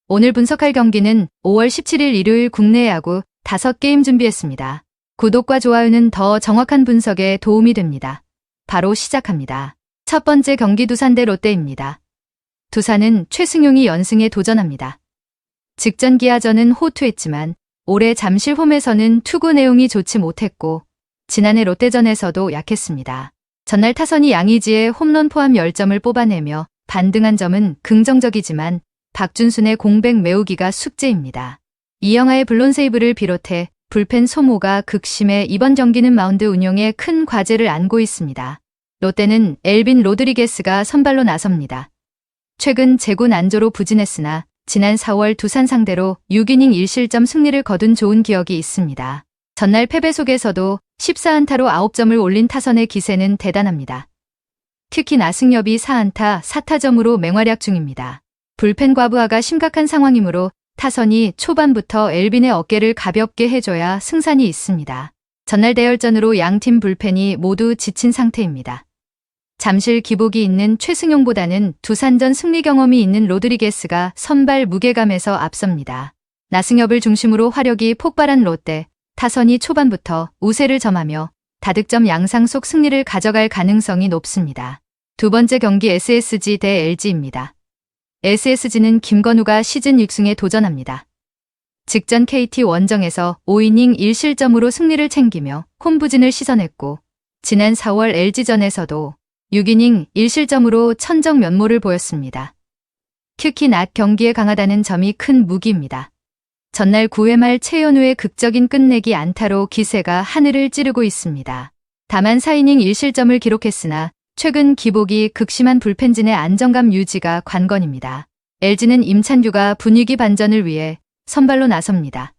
오늘 분석할 경기는 5월 17일 일요일 국내 야구 5게임 준비했습니다. 구독과 좋아요는 더 정확한 분석에 도움이 됩니다. 바로 시작합니다. 첫 번째 경기 두산 대 롯데입니다. 두산은 최승용이 연승에 도전합니다. 직전 기아전은 호투했지만 올해 잠실 홈에서는 투구 내용이 좋지 못했고 지난해 롯데전에서도 약했습니다. 전날 타선이 양의지에 홈런 포함 10점을 뽑아내며 반등한 점은 긍정적이지만 박준순의 공백 메우기가 숙제입니다. 이영하의 블론 세이브를 비롯해 불펜 소모가 극심해 이번 경기는 마운드 운용에 큰 과제를 안고 있습니다. 롯데는 엘빈 로드리게스가 선발로 나섭니다. 최근 제구 난조로 부진했으나 지난 4월 두산 상대로 6이닝 1실점 승리를 거둔 좋은 기억이 있습니다. 전날 패배 속에서도 14안타로 9점을 올린 타선의 기세는 대단합니다. 특히 나승엽이 4안타 4타점으로 맹활약 중입니다. 불펜 과부하가 심각한 상황이므로 타선이 초반부터 엘빈의 어깨를 가볍게 해줘야 승산이 있습니다. 전날 대열전으로 양팀 불펜이 모두 지친 상태입니다. 잠실 기복이 있는 최승용보다는 두산전 승리 경험이 있는 로드리게스가 선발 무게감에서 앞섭니다. 나승엽을 중심으로 화력이 폭발한 롯데, 타선이 초반부터 우세를 점하며 다득점 양상 속 승리를 가져갈 가능성이 높습니다. 두 번째 경기 SSG 대 LG입니다. SSG는 김건우가 시즌 6승에 도전합니다. 직전 KT 원정에서 5이닝 1실점으로 승리를 챙기며 홈부진을 씻어냈고 지난 4월 LG전에서도 6이닝 1실점으로 천정 면모를 보였습니다. 특히 낮 경기에 강하다는 점이 큰 무기입니다. 전날 9회 말 최현우의 극적인 끝내기 안타로 기세가 하늘을 찌르고 있습니다. 다만 4이닝 1실점을 기록했으나 최근 기복이 극심한 불펜진의 안정감 유지가 관건입니다. LG는 임찬규가 분위기 반전을 위해 선발로 나섭니다.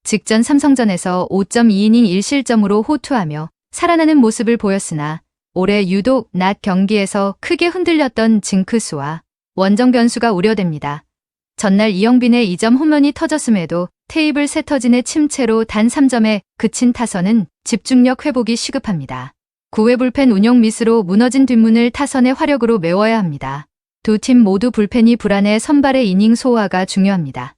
직전 삼성전에서 5.2이닝 1실점으로 호투하며 살아나는 모습을 보였으나 올해 유독 낮 경기에서 크게 흔들렸던 징크스와 원정 변수가 우려됩니다. 전날 이영빈의 2점 홈런이 터졌음에도 테이블 세터진의 침체로 단 3점에 그친 타선은 집중력 회복이 시급합니다. 9회 불펜 운영 미스로 무너진 뒷문을 타선의 화력으로 메워야 합니다. 두 팀 모두 불펜이 불안해 선발의 이닝 소화가 중요합니다.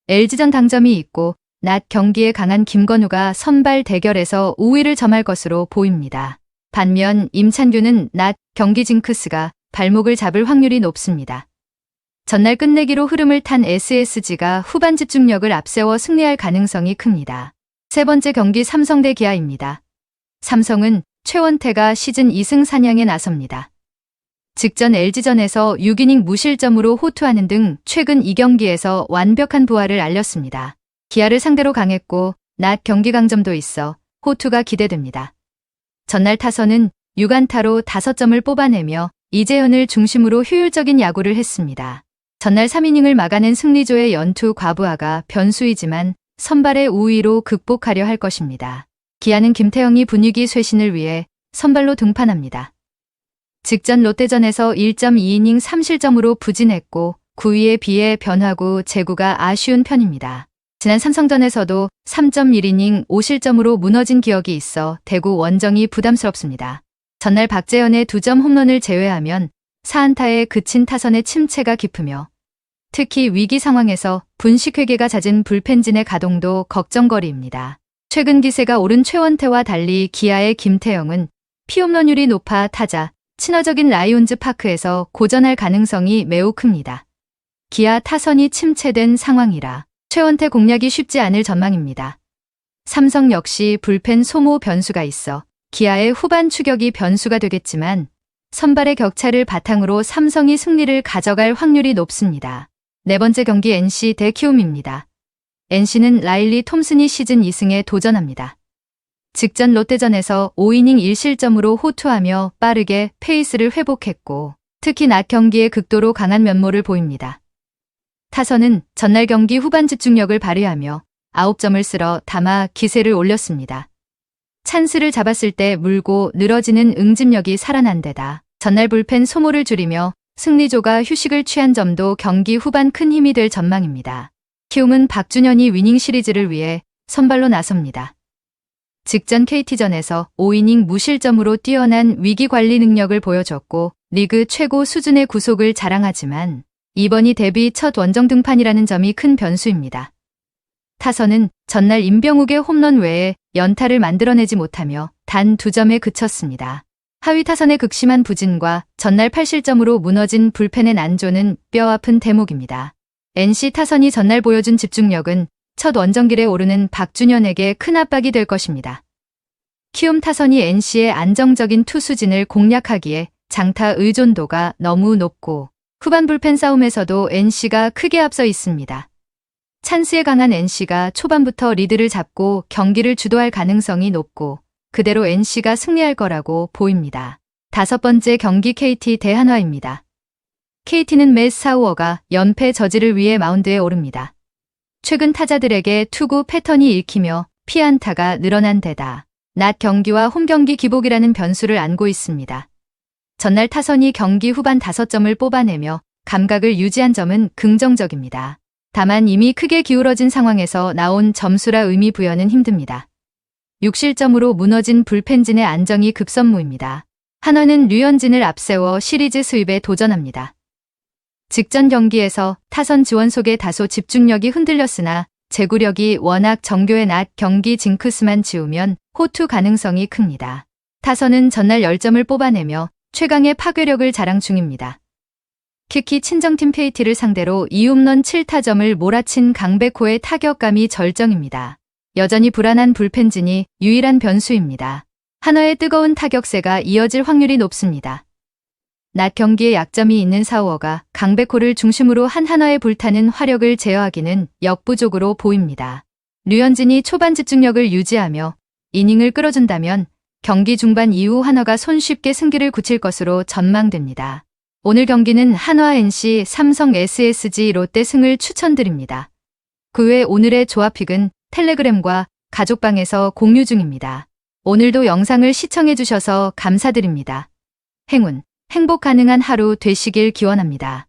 LG전 당점이 있고 낮 경기에 강한 김건우가 선발 대결에서 우위를 점할 것으로 보입니다. 반면 임찬규는 낮 경기 징크스가 발목을 잡을 확률이 높습니다. 전날 끝내기로 흐름을 탄 SSG가 후반 집중력을 앞세워 승리할 가능성이 큽니다. 세 번째 경기 삼성 대 기아입니다. 삼성은 최원태가 시즌 2승 사냥에 나섭니다. 직전 LG전에서 6이닝 무실점으로 호투하는 등 최근 2경기에서 완벽한 부활을 알렸습니다. 기아를 상대로 강했고 낮 경기 강점도 있어 호투가 기대됩니다. 전날 타선은 6안타로 5점을 뽑아내며 이재현을 중심으로 효율적인 야구를 했습니다. 전날 3이닝을 막아낸 승리조의 연투 과부하가 변수이지만 선발의 우위로 극복하려 할 것입니다. 기아는 김태형이 분위기 쇄신을 위해 선발로 등판합니다. 직전 롯데전에서 1.2이닝 3실점으로 부진했고 9위에 비해 변화구 제구가 아쉬운 편입니다. 지난 삼성전에서도 3.1이닝 5실점으로 무너진 기억이 있어 대구 원정이 부담스럽습니다. 전날 박재현의 2점 홈런을 제외하면 4안타에 그친 타선의 침체가 깊으며 특히 위기 상황에서 분식회계가 잦은 불펜진의 가동도 걱정거리입니다. 최근 기세가 오른 최원태와 달리 기아의 김태형은 피홈런율이 높아 타자 친화적인 라이온즈 파크에서 고전할 가능성이 매우 큽니다. 기아 타선이 침체된 상황이라 최원태 공략이 쉽지 않을 전망입니다. 삼성 역시 불펜 소모 변수가 있어 기아의 후반 추격이 변수가 되겠지만 선발의 격차를 바탕으로 삼성이 승리를 가져갈 확률이 높습니다. 네 번째 경기 NC 대 키움입니다. NC는 라일리 톰슨이 시즌 2승에 도전합니다. 직전 롯데전에서 5이닝 1실점으로 호투하며 빠르게 페이스를 회복했고 특히 낮 경기에 극도로 강한 면모를 보입니다. 타선은 전날 경기 후반 집중력을 발휘하며 9점을 쓸어 담아 기세를 올렸습니다. 찬스를 잡았을 때 물고 늘어지는 응집력이 살아난 데다 전날 불펜 소모를 줄이며 승리조가 휴식을 취한 점도 경기 후반 큰 힘이 될 전망입니다. 키움은 박준현이 위닝 시리즈를 위해 선발로 나섭니다. 직전 KT전에서 5이닝 무실점으로 뛰어난 위기관리 능력을 보여줬고 리그 최고 수준의 구속을 자랑하지만 이번이 데뷔 첫 원정 등판이라는 점이 큰 변수입니다. 타선은 전날 임병욱의 홈런 외에 연타를 만들어내지 못하며 단 2점에 그쳤습니다. 하위 타선의 극심한 부진과 전날 8실점으로 무너진 불펜의 난조는 뼈아픈 대목입니다. NC 타선이 전날 보여준 집중력은 첫 원정길에 오르는 박준현에게 큰 압박이 될 것입니다. 키움 타선이 NC의 안정적인 투수진을 공략하기에 장타 의존도가 너무 높고 후반 불펜 싸움에서도 NC가 크게 앞서 있습니다. 찬스에 강한 NC가 초반부터 리드를 잡고 경기를 주도할 가능성이 높고 그대로 NC가 승리할 거라고 보입니다. 5번째 경기 KT 대 한화입니다. KT는 맷 사우어가 연패 저지를 위해 마운드에 오릅니다. 최근 타자들에게 투구 패턴이 읽히며 피안타가 늘어난 데다 낮 경기와 홈 경기 기복이라는 변수를 안고 있습니다. 전날 타선이 경기 후반 5점을 뽑아내며 감각을 유지한 점은 긍정적입니다. 다만 이미 크게 기울어진 상황에서 나온 점수라 의미 부여는 힘듭니다. 6실점으로 무너진 불펜진의 안정이 급선무입니다. 한화는 류현진을 앞세워 시리즈 수입에 도전합니다. 직전 경기에서 타선 지원 속에 다소 집중력이 흔들렸으나 제구력이 워낙 정교해 낮 경기 징크스만 지우면 호투 가능성이 큽니다. 타선은 전날 10점을 뽑아내며 최강의 파괴력을 자랑 중입니다. 특히 친정팀 KT를 상대로 2홈런 7타점을 몰아친 강백호의 타격감이 절정입니다. 여전히 불안한 불펜진이 유일한 변수입니다. 한화의 뜨거운 타격세가 이어질 확률이 높습니다. 낮 경기에 약점이 있는 사우어가 강백호를 중심으로 한 한화의 불타는 화력을 제어하기는 역부족으로 보입니다. 류현진이 초반 집중력을 유지하며 이닝을 끌어준다면 경기 중반 이후 한화가 손쉽게 승기를 굳힐 것으로 전망됩니다. 오늘 경기는 한화 NC, 삼성 SSG, 롯데 승을 추천드립니다. 그 외 오늘의 조합픽은 텔레그램과 가족방에서 공유 중입니다. 오늘도 영상을 시청해주셔서 감사드립니다. 행운, 행복 가능한 하루 되시길 기원합니다.